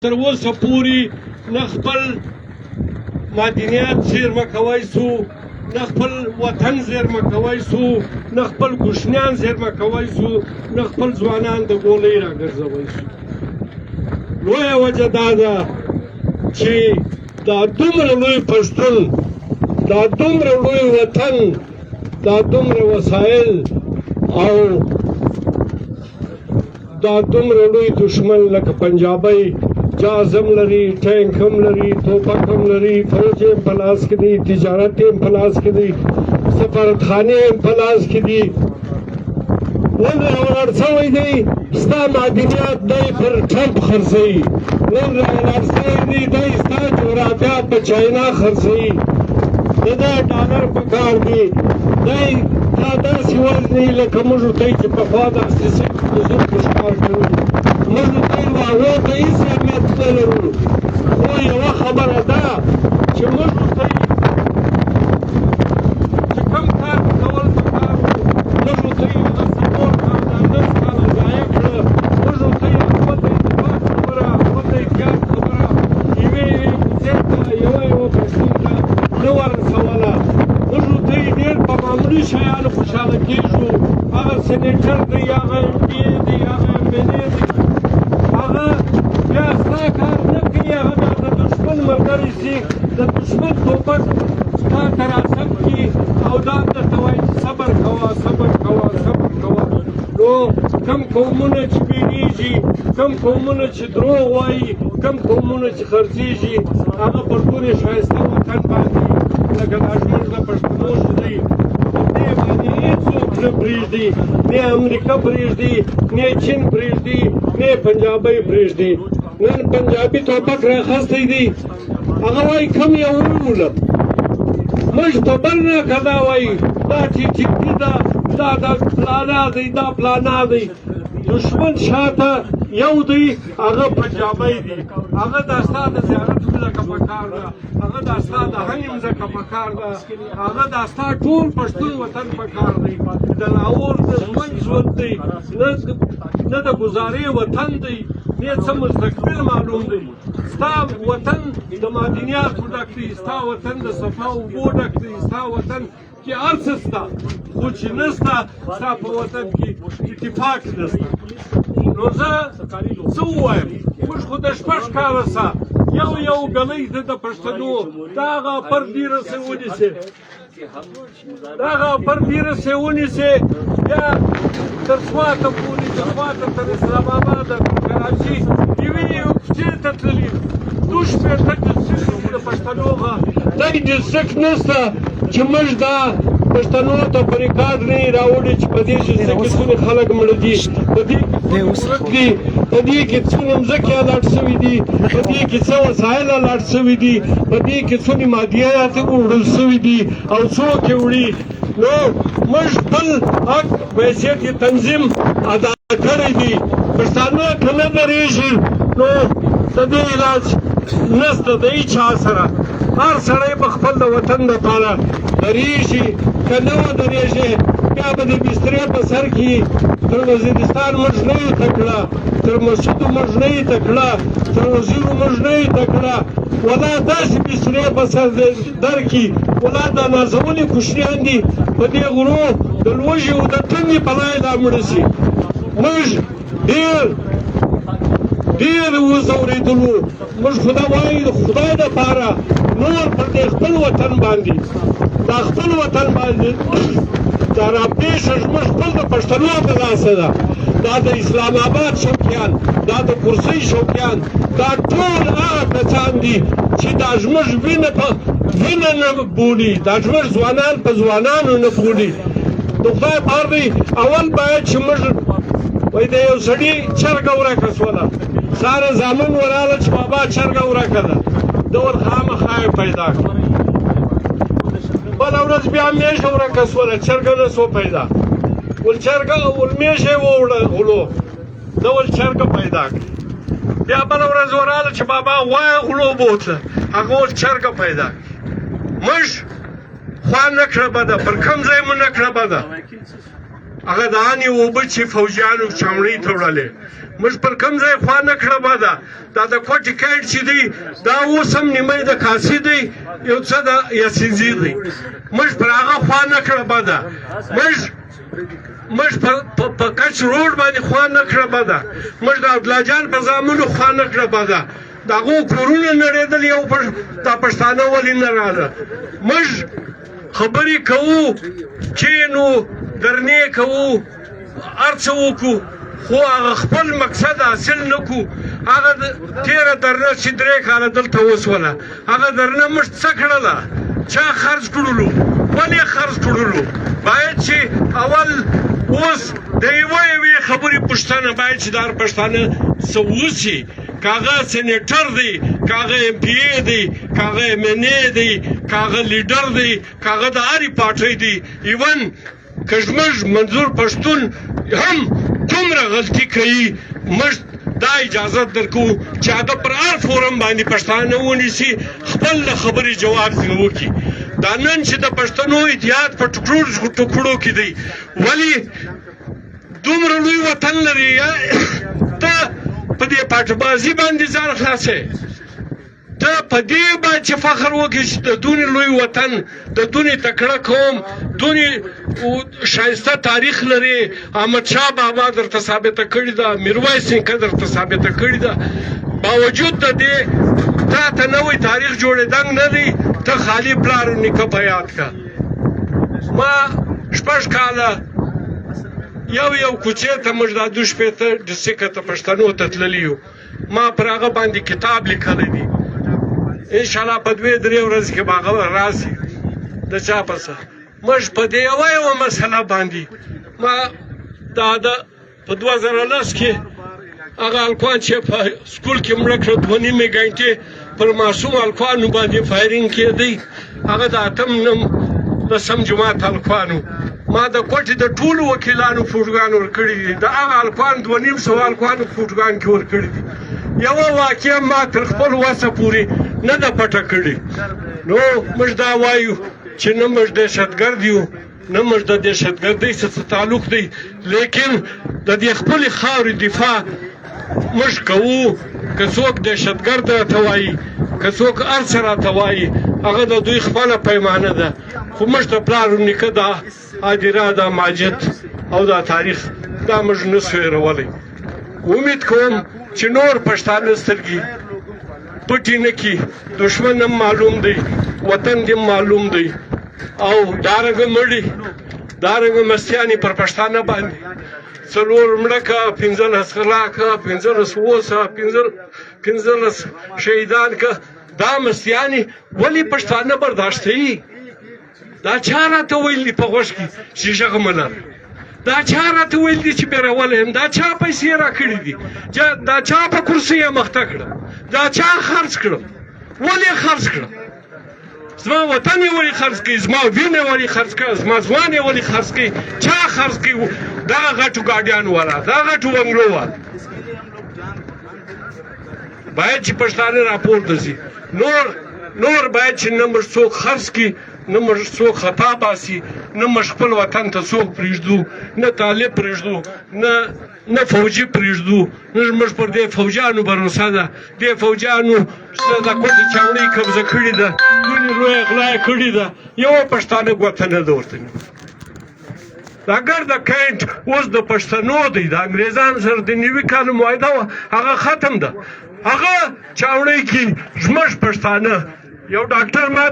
تر اوسه پورې نه خپل معدنیات زیرمه کوی سو، نه خپل وطن زیرمه کوی سو، نه خپل کوشنیان زیرمه کوی سو، نه خپل ځوانان د ګولۍ راګرځوی سو. لویه وجه دا ده چې دا دومره لوی پښتون، دا دومره لوی وطن، دا دومره وسایل او دا دومره لوی دشمن لکه پنجابی جهاز هم لري، ټینک هم لري، توپک هم لري، فوج هم په لاس کې دی، تجارت هم په لاس کې دی، سفارتخانې هم په لاس کې دي. نن راولاړ شوی دی ستا معدنیات دی پر ټرمپ خرڅوي، نن راولاړ شوی دی دی ستا جغرافیه په چاینا خرڅوي. د ده ډالر په کار دي، دی دا داسې وزني لکه موږ ته چې پخوا داسې حضور په ښکار کوي. موږ ته هغو ته هېڅ اهمیت نه لرو، خو یوه خبره ده چې موږ ته چې کوم کار کول پکار وو، موږ ته یې هغه څلور کاله 10 کاله ضایع کړه. موږ ته یې خپل د اتفاق خبره، خپل د احتیاط خبره یوې کوڅې ته یوه پښتون ته نه ورسوله. موږ ته یې ډېر په معمولي شیانو خوشحاله کېږو، هغه سینیټر دی، هغه ایم پي ای دی، هغه ایم ایل ای دی، هغه بیا ستا کار نه کوي، هغه د دښمن ملګری شي، د دښمن توپک ستا ته راسم کړي او دا درته وایي چې صبر کوه، صبر کوه، صبر کوه. نو کم قومونه چې بیریږي، کم قومونه چې دروغ وایي، کم قومونه چې خرڅېږي، هغه پر ټولې ښایسته وطن باندې لکه دا زموږ د پښتنو چې دی دې باندې هېڅوک نه پرېږدي، نه امریکا پرېږدي، نه چین پرېږدي، نه پنجابی پرېږدي. نن پنجابي توپک راخستی دی، هغه وایي کم یې ونیولم، موږ ته بل نه که دا وایي دا چې ټیکټي ده، دا پلانا دی، دا پلانا دی. دشمن شاته یو دی، هغه پنجابی دی، هغه دا ستا د زیارت ځمکه پکار ده، هغه دا ستا د هنګ ځمکه پکار ده، هغه دا ستا ټول پښتون وطن پکار دی. د لاهور د ژوند ژوند دی، نه د ګزارې وطن دی، نه څه مستقبل معلوم دی. ستا وطن د معدنیاتو ډک دی، ستا وطن د صفا اوبو ډک دی، ستا وطن کې هر څه شته، خو چې نشته ستا په وطن کې اتفاق نشته. نو زه څه ووایم، موږ خو د شپږ کاله سه یو ګلۍ ته د پښتنو د هغه پر ډېره سې ونیسې، د هغه پر ډېره سې ونیسې، بیا تر سواته پورې، د سواته تر اسلام آباده، کراچي، یوې کوڅې ته تللي 2 شپېته ډسټرکټ د پښتنو هغه دی ډسټرکټ نشته چې موږ دا پښتنو ته په ریکارډ نه یې راوړي چې په دې ډسټرکټ کې څومره خلک مړه دي، په دې کې ورک دي، په دې کې څومره مځکې الاټ شوي دي، په دې کې څه وسایل الاټ شوي دي، په دې کې څومره مادیات وړل شوي دي او څوک یې وړي. نو موږ خپل حق حیثیت تنظیم ادا کړی دي. پښتانه که نه درېږي نو د دې علاج نشته د هېچا سره. هر سړی به خپل د وطن دپاره درېږي، که نه ودرېږي بیا به د بسترې په سر کې تر وزیرستان موږ نه یې تکړه، تر مسجدو موږ نه یې تکړه، تر وزیرو موږ نه یې تکړه. ولا داسې بسترې په سر درکړي، ولا دا نازولي کوشنیان دي په دې غرو د لوږې او د تندې په لای لا مړه شي. موږ ډېر وځورېدلو، موږ خدا وایي د خدای دپاره نور پر دې خپل وطن باندې، دا خپل وطن باندې دا راپېښه زموږ خپل د پښتنو په لاسه ده. دا د اسلام آباد شوقیان، دا د کرسۍ شوقیان، دا ټول هغه کسان دي چې دا زموږ وینه نه بولي، دا زموږ ځوانان په ځوانانو نه بولي. د خدای بار دی اول باید چې موږ وایي د یو سړي چرګه ورکه شوله، ساره زامن وراله چې بابا چرګه ورکه ده، د ور خامخا یې پیدا کړه. بله ورځ بیا میږه ورکه شوله، چرګه نه سو پیدا، ول چرګه ول میږه یې ووړه غلو، د ول چرګه پیدا کړه. بیا بله ورځ وراله چې بابا غوایه غلو بوتله، هغه ول چرګه پیدا کړه. موږ خوا نه کړه بده، پر کوم ځای مو نه کړه بده، هغه د انې اوبه چې فوجیانو چمړۍ ته وړلې موږ پر کوم ځای خوا نه کړه بده دا د کوټې کیټ چې دی دا اوس هم نیمۍ د کاسې دی یو څه د یاسینځیر دی موږ پر هغه خوا نه کړه بده موږ په کچ روډ باندې خوا نه کړه بده موږ د عبدالله جان په زامنو خوا نه کړه بده د هغو کورونه نړېدل یو دا پښتانه ولې نه راغله موږ خبرې کوو کینو درنې کوو هر څه وکړو خو هغه خپل مقصد حاصل نه کړو هغه تېره درنه چې 3 کاله دلته وسوله هغه درنه موږ څه کړله چا خرڅ کړلو ولې خرڅ کړلو باید چې اول اوس د یوې خبرې پوښتنه باید چې دا پښتانه څه وشي که هغه سینیټر دی که هغه ایم پی ای دی که هغه ایم این ای دی که هغه لیډر دی که هغه د هرې پارټۍ دی ایون که زموږ منظور پښتون هم دومره غلطي کوي موږ دا اجازت درکوو چې هغه پر هر فورم باندې پښتانه ونیسي خپل د خبرې جواب ځینې وکړي دا نن چې د پښتنو اتحاد په ټوکړو کې دی ولې دومره لوی وطن لري ته په دې پاټبازي باندې ځان خلاصوې ته په دې باید چې فخر وکړې چې د دونې لوی وطن د دونې تکړه قوم دونې ښایسته تاریخ لري احمدشاه بابا درته ثابته کړې ده میرویس نیکه درته ثابته کړې ده باوجود د دې تا ته نوی تاریخ جوړېدنګ نه دی ته خالي پلار نیکه په یاد کړه ما 6 کاله یو کوڅې ته موږ دا 2 ډسټرکټ ته پښتنو ته تللي یو ما پر هغه باندې کتاب لیکلی دی انشاءالله په 2-3 ورځې کې به هغه راسي د چا پسه موږ په دې یوه مسله باندې ما دا په 2010 کې هغه هلکان چې په سکول کې مړه کړه 2.5 ګنټې پر معصوم هلکانو باندې فایرینګ کېدی هغه د 8 جماعت هلکانو ما د کوټې د ټولو وکیلانو فوټوګان ورکړي دي د هغه هلکان 2.5 هلکانو فوټوګان کې ورکړي دي یوه واقعه ما تر خپل وسه پورې نه ده پټه کړې نو موږ دا وایو چې نه موږ دهشتګرد یو نه موږ د دهشتګردۍ څخه تعلق دی لیکن د دې خپلې خاورې دفاع موږ کوو که څوک دهشتګرد راته وایي که څوک هر څه راته وایي هغه د دوی خپله پیمانه ده خو موږ ته پلار نیکه دا هدیره دا ماجد او دا تاریخ دا موږ نه سو هېرولی امید کوم چې نور پښتانه سترګې پټې نه کړي دښمن هم معلوم دی وطن دې معلوم دی او دارنګه مړي دارنګه مستیانې پر پښتانه باندې 4 مړه که 15 غلا که 15 ووسه 15 شهیدان که دا مستیانې ولې پښتانه برداشتوي دا چا راته ویل په غوږ کې چې غږ مه لره دا چا راته ویل دي چې بیرولی یم دا چا پیسې راکړي دي دا چا په کرسۍ یې مخته کړم دا چا خرڅ کړم ولې خرڅ کړم زما وطن یې ولې خرڅ کوي زما وینه ولې خرڅ کوي زما ځوان یې ولې خرڅ کوي چا خرڅ کوي دغه غټو ګاډیانو والا دغه غټو بنګلو والا باید چې پښتانه راپورته شي نور باید چې نه موږ څوک خرڅ کړي نه موږ څوک خطا باسي نه موږ خپل وطن ته څوک پرېږدو نه طالب پرېږدو نه فوجي پرېږدو نه موږ پر دې فوجیانو بروسه ده دې فوجیانو د کوټې چاوړۍ قبضه کړې ده دونې لویه غلا یې کړې ده یوه پښتانه ګوته نه ده ورته دا ګرده کینټ اوس د پښتنو دی د انګریزانو سره د 90 کالو معاهده وه هغه ختم ده هغه چاوړۍ کې زموږ پښتانه یو ډاکټر ما